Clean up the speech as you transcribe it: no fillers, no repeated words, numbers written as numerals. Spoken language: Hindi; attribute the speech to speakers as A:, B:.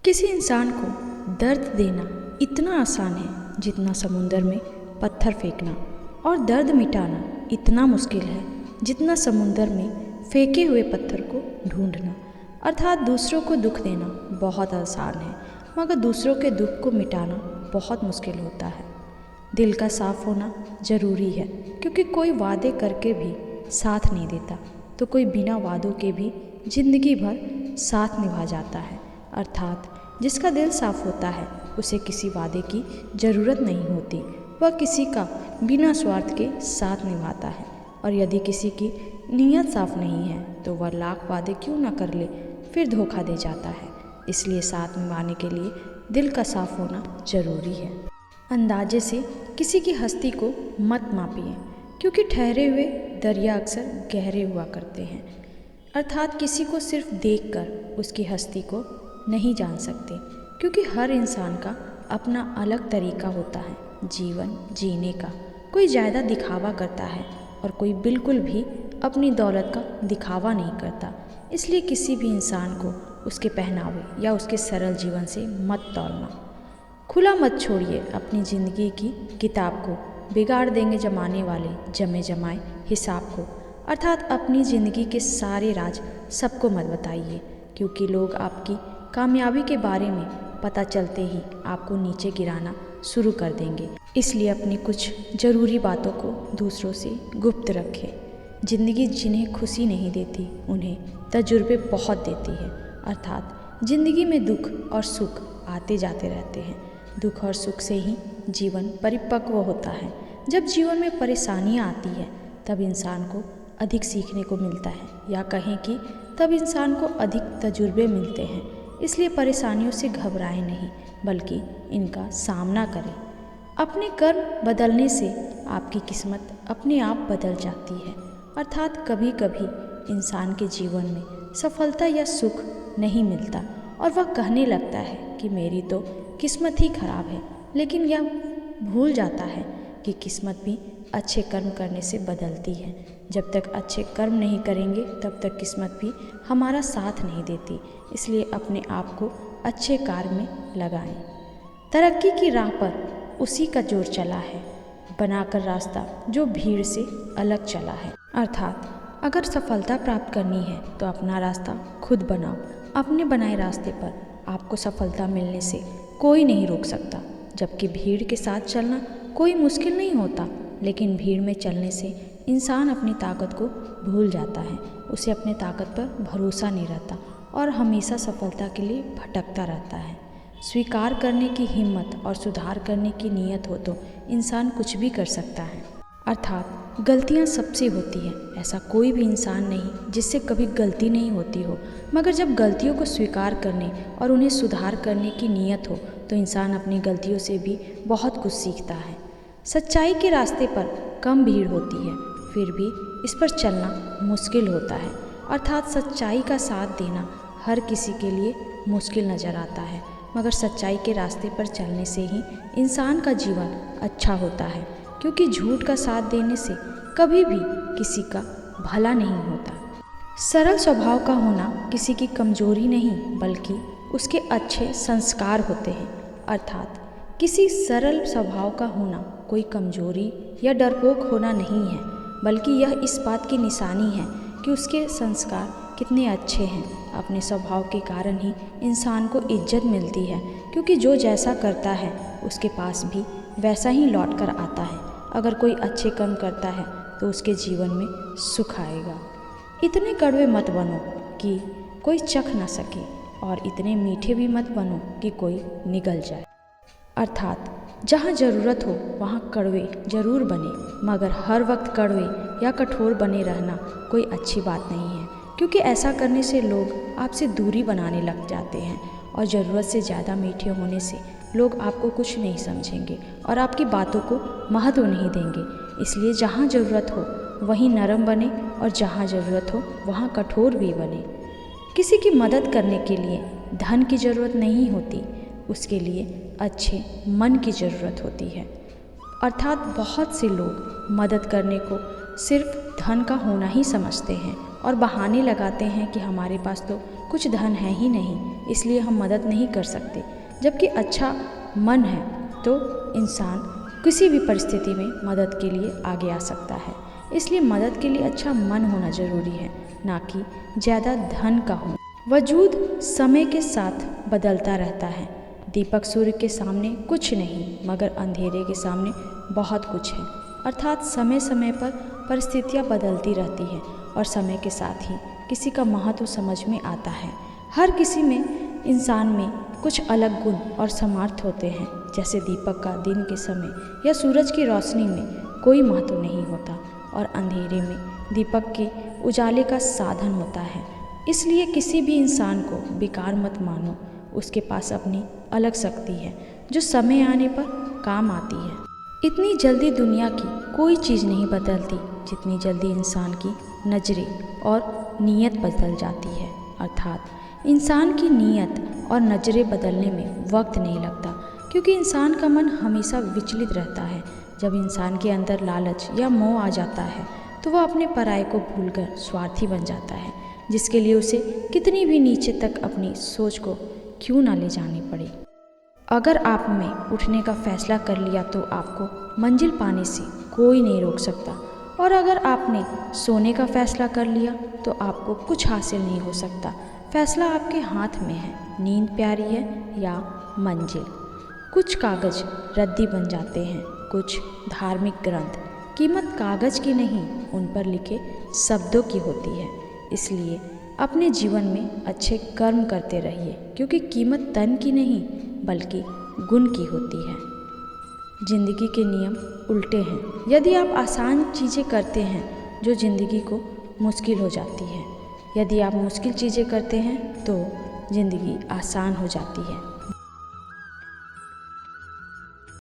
A: किसी इंसान को दर्द देना इतना आसान है जितना समुंदर में पत्थर फेंकना, और दर्द मिटाना इतना मुश्किल है जितना समुंदर में फेंके हुए पत्थर को ढूंढना। अर्थात दूसरों को दुख देना बहुत आसान है, मगर दूसरों के दुख को मिटाना बहुत मुश्किल होता है। दिल का साफ होना ज़रूरी है, क्योंकि कोई वादे करके भी साथ नहीं देता, तो कोई बिना वादों के भी ज़िंदगी भर साथ निभा जाता है। अर्थात जिसका दिल साफ होता है उसे किसी वादे की ज़रूरत नहीं होती, वह किसी का बिना स्वार्थ के साथ निभाता है। और यदि किसी की नीयत साफ नहीं है तो वह लाख वादे क्यों ना कर ले, फिर धोखा दे जाता है। इसलिए साथ निभाने के लिए दिल का साफ होना ज़रूरी है। अंदाजे से किसी की हस्ती को मत मापिए, क्योंकि ठहरे हुए दरिया अक्सर गहरे हुआ करते हैं। अर्थात किसी को सिर्फ देखकर उसकी हस्ती को नहीं जान सकते, क्योंकि हर इंसान का अपना अलग तरीका होता है जीवन जीने का। कोई ज़्यादा दिखावा करता है और कोई बिल्कुल भी अपनी दौलत का दिखावा नहीं करता। इसलिए किसी भी इंसान को उसके पहनावे या उसके सरल जीवन से मत तौलना। खुला मत छोड़िए अपनी ज़िंदगी की किताब को, बिगाड़ देंगे जमाने वाले जमे जमाए हिसाब को। अर्थात अपनी ज़िंदगी के सारे राज सबको मत बताइए, क्योंकि लोग आपकी कामयाबी के बारे में पता चलते ही आपको नीचे गिराना शुरू कर देंगे। इसलिए अपनी कुछ ज़रूरी बातों को दूसरों से गुप्त रखें। ज़िंदगी जिन्हें खुशी नहीं देती उन्हें तजुर्बे बहुत देती है। अर्थात ज़िंदगी में दुख और सुख आते जाते रहते हैं। दुख और सुख से ही जीवन परिपक्व होता है। जब जीवन में परेशानियाँ आती है तब इंसान को अधिक सीखने को मिलता है, या कहें कि तब इंसान को अधिक तजुर्बे मिलते हैं। इसलिए परेशानियों से घबराएं नहीं, बल्कि इनका सामना करें। अपने कर्म बदलने से आपकी किस्मत अपने आप बदल जाती है। अर्थात कभी कभी इंसान के जीवन में सफलता या सुख नहीं मिलता और वह कहने लगता है कि मेरी तो किस्मत ही खराब है, लेकिन यह भूल जाता है कि किस्मत भी अच्छे कर्म करने से बदलती है। जब तक अच्छे कर्म नहीं करेंगे तब तक किस्मत भी हमारा साथ नहीं देती। इसलिए अपने आप को अच्छे कार्य में लगाएं। तरक्की की राह पर उसी का जोर चला है, बनाकर रास्ता जो भीड़ से अलग चला है। अर्थात अगर सफलता प्राप्त करनी है तो अपना रास्ता खुद बनाओ। अपने बनाए रास्ते पर आपको सफलता मिलने से कोई नहीं रोक सकता। जबकि भीड़ के साथ चलना कोई मुश्किल नहीं होता, लेकिन भीड़ में चलने से इंसान अपनी ताकत को भूल जाता है। उसे अपने ताकत पर भरोसा नहीं रहता और हमेशा सफलता के लिए भटकता रहता है। स्वीकार करने की हिम्मत और सुधार करने की नीयत हो तो इंसान कुछ भी कर सकता है। अर्थात गलतियां सबसे होती हैं, ऐसा कोई भी इंसान नहीं जिससे कभी गलती नहीं होती हो। मगर जब गलतियों को स्वीकार करने और उन्हें सुधार करने की नीयत हो तो इंसान अपनी गलतियों से भी बहुत कुछ सीखता है। सच्चाई के रास्ते पर कम भीड़ होती है, फिर भी इस पर चलना मुश्किल होता है। अर्थात सच्चाई का साथ देना हर किसी के लिए मुश्किल नज़र आता है, मगर सच्चाई के रास्ते पर चलने से ही इंसान का जीवन अच्छा होता है, क्योंकि झूठ का साथ देने से कभी भी किसी का भला नहीं होता। सरल स्वभाव का होना किसी की कमजोरी नहीं, बल्कि उसके अच्छे संस्कार होते हैं। अर्थात किसी सरल स्वभाव का होना कोई कमजोरी या डरपोक होना नहीं है, बल्कि यह इस बात की निशानी है कि उसके संस्कार कितने अच्छे हैं। अपने स्वभाव के कारण ही इंसान को इज्जत मिलती है, क्योंकि जो जैसा करता है उसके पास भी वैसा ही लौट कर आता है। अगर कोई अच्छे कर्म करता है तो उसके जीवन में सुख आएगा। इतने कड़वे मत बनो कि कोई चख ना सके, और इतने मीठे भी मत बनो कि कोई निगल जाए। अर्थात जहाँ ज़रूरत हो वहाँ कड़वे जरूर बने, मगर हर वक्त कड़वे या कठोर बने रहना कोई अच्छी बात नहीं है, क्योंकि ऐसा करने से लोग आपसे दूरी बनाने लग जाते हैं। और ज़रूरत से ज़्यादा मीठे होने से लोग आपको कुछ नहीं समझेंगे और आपकी बातों को महत्व नहीं देंगे। इसलिए जहाँ ज़रूरत हो वहीं नरम बने, और जहाँ ज़रूरत हो वहाँ कठोर भी बने। किसी की मदद करने के लिए धन की ज़रूरत नहीं होती, उसके लिए अच्छे मन की ज़रूरत होती है। अर्थात बहुत से लोग मदद करने को सिर्फ धन का होना ही समझते हैं और बहाने लगाते हैं कि हमारे पास तो कुछ धन है ही नहीं, इसलिए हम मदद नहीं कर सकते। जबकि अच्छा मन है तो इंसान किसी भी परिस्थिति में मदद के लिए आगे आ सकता है। इसलिए मदद के लिए अच्छा मन होना ज़रूरी है, ना कि ज़्यादा धन का होना। वजूद समय के साथ बदलता रहता है। दीपक सूर्य के सामने कुछ नहीं, मगर अंधेरे के सामने बहुत कुछ है। अर्थात समय समय पर परिस्थितियाँ बदलती रहती हैं और समय के साथ ही किसी का महत्व समझ में आता है। हर किसी में, इंसान में कुछ अलग गुण और सामर्थ्य होते हैं। जैसे दीपक का दिन के समय या सूरज की रोशनी में कोई महत्व नहीं होता और अंधेरे में दीपक के उजाले का साधन होता है। इसलिए किसी भी इंसान को बेकार मत मानो। उसके पास अपनी अलग शक्ति है जो समय आने पर काम आती है। इतनी जल्दी दुनिया की कोई चीज़ नहीं बदलती जितनी जल्दी इंसान की नज़रें और नीयत बदल जाती है। अर्थात इंसान की नीयत और नज़रें बदलने में वक्त नहीं लगता, क्योंकि इंसान का मन हमेशा विचलित रहता है। जब इंसान के अंदर लालच या मोह आ जाता है तो वह अपने पराये को भूलकर स्वार्थी बन जाता है, जिसके लिए उसे कितनी भी नीचे तक अपनी सोच को क्यों ना ले जानी पड़े। अगर आप में उठने का फैसला कर लिया तो आपको मंजिल पाने से कोई नहीं रोक सकता, और अगर आपने सोने का फैसला कर लिया तो आपको कुछ हासिल नहीं हो सकता। फैसला आपके हाथ में है, नींद प्यारी है या मंजिल। कुछ कागज़ रद्दी बन जाते हैं, कुछ धार्मिक ग्रंथ। कीमत कागज़ की नहीं, उन पर लिखे शब्दों की होती है। इसलिए अपने जीवन में अच्छे कर्म करते रहिए, क्योंकि कीमत तन की नहीं बल्कि गुण की होती है। जिंदगी के नियम उल्टे हैं। यदि आप आसान चीज़ें करते हैं जो ज़िंदगी को मुश्किल हो जाती है। यदि आप मुश्किल चीज़ें करते हैं तो ज़िंदगी आसान हो जाती है।